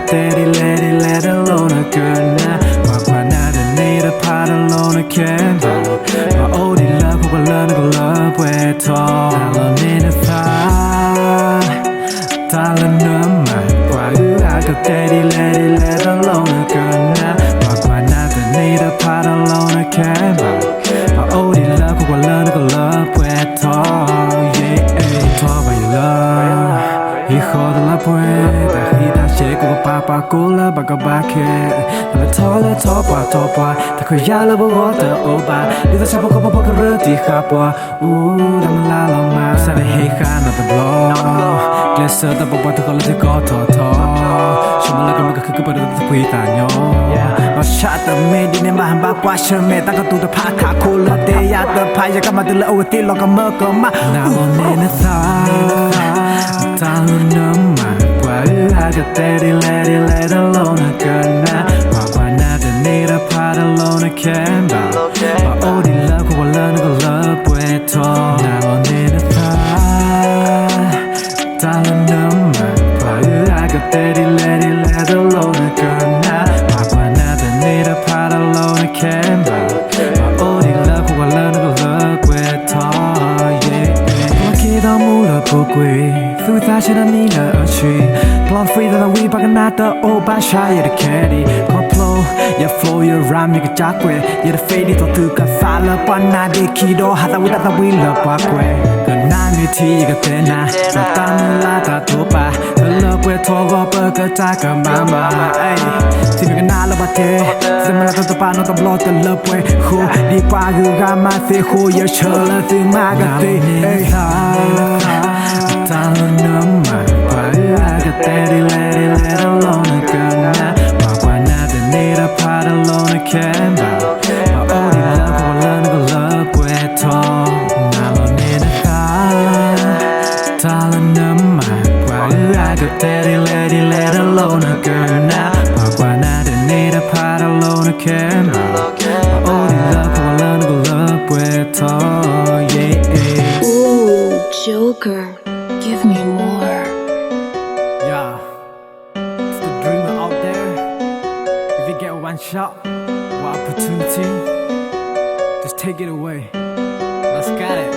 때리 let it let alone 끝나 화나는 내일을 팔아로는 캔버 어디라 고발라는 걸 love way 더 달러내는 달라는 말과 의아가 때리 let it let alone 끝나 화나는 내일을 팔아로는 캔버 어디라 고발라는 걸 love way 더 더 baila hijo de la puerta gira llegó papá cola bagabaque dale topa ta koya la bogota oba lido chapo como poco roti japua dame la loma sabe heja no te blow glesa da boba ta kola te goto to shoma la kama ka para te puita nyo ma shata me di ne ma ba kwa shame ta ka tu ta pa ka cola te ya ta pa ya kama de la o ti lo kama kama na ne na ta 달라는 말과 의아가 때리 let it let alone 끝나 화나는 내일을 팔아로는 캔버 어디라 고발라는 걸 love way 더 나눠내는 달라는 말과 의아가 때리 let it let alone 끝나 화나는 내일을 팔아로는 캔버 어디라 고발라는 걸 love way 더 기도 물어보고 Through that shit I need a tree Blonde free that I weep I can not the old by shy the caddy Coplo yeah flow your rhyme you can jack with yeah the fade it to ka fala pan na de kido hata with that we love back way good night me tea you got na sa tan la ta to pa the love with to go pa ka ta ka mama ay si me na la ba te se me la to pa no to block the love way who di pa gu ga ma se who ya chola si ma ga te ay 달라는 말과 의아가 때리 let it let alone 끝나 화나는 내일을 팔아로는 캔버 어디라 고발라는 걸 love way 더 나눠내는 달라는 말과 의아가 때리 let it let alone 끝나 화나는 내일을 팔아로는 캔버 어디라 고발라는 걸 love way 더 Ooh, Joker. Give me more. Yeah, it's the dreamer out there. If you get one shot, one opportunity, just take it away. Let's get it.